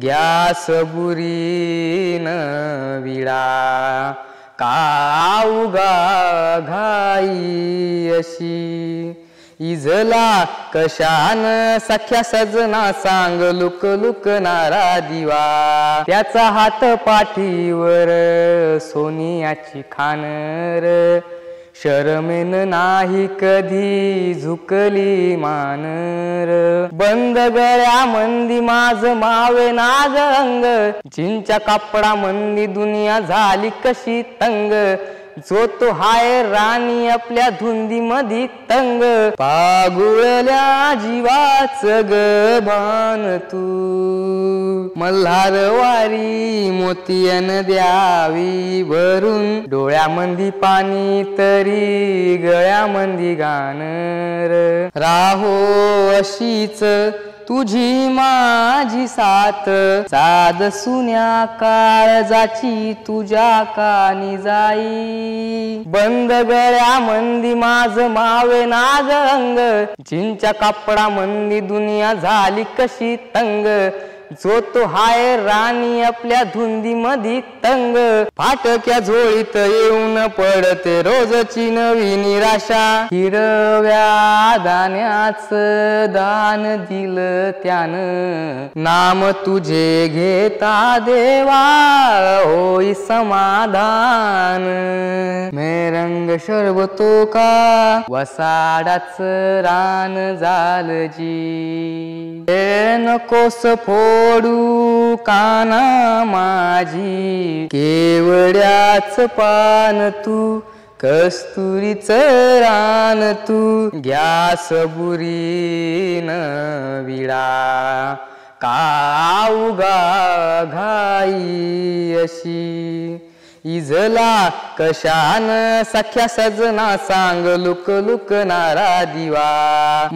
gas बुरीन विडा काऊगा घाई अशी इजला कशान सख्या सजना सांग लुक लुकणारा दिवा त्याचा हात पाठीवर सोनियाची खानर शरमेन नाही कधी झुकली मानर बंद गळ्या मंदी माझ मावे नाग अंग जिंच्या कापडा मंदी दुनिया झाली कशी तंग जो तो हाय राणी आपल्या धुंदी मधी तंग पागुळल्या जीवाच ग भान तू मल्हार वारी मोतियन द्यावी भरून डोळ्यामंदी पाणी तरी गळ्यामंदी गाणर राहो अशीच तुझी माझी साथ साध सुन्या काळजाची तुझ्या कानी जाई बंद गळ्या मंदी माझ मावे नाग अंग जिंच्या कापडा मंदी दुनिया झाली कशी तंग जो तो हाय राणी आपल्या धुंदी मधी तंग फाटक्या झोळीत येऊन पडते रोजची नवी निराशा हिरव्या दाण्याच दान दिलं त्यानं नाम तुझे घेता देवा होई समाधान मैं रंग शरबतो का वसाडाच रान झालं जी नकोस फोडू काना माझी केवड्याच पान तू कस्तुरीच रान तू गॅस बुरीन विडा काऊगा घाई अशी इजला कशान सख्या सजना सांग लुक लुकणारा दिवा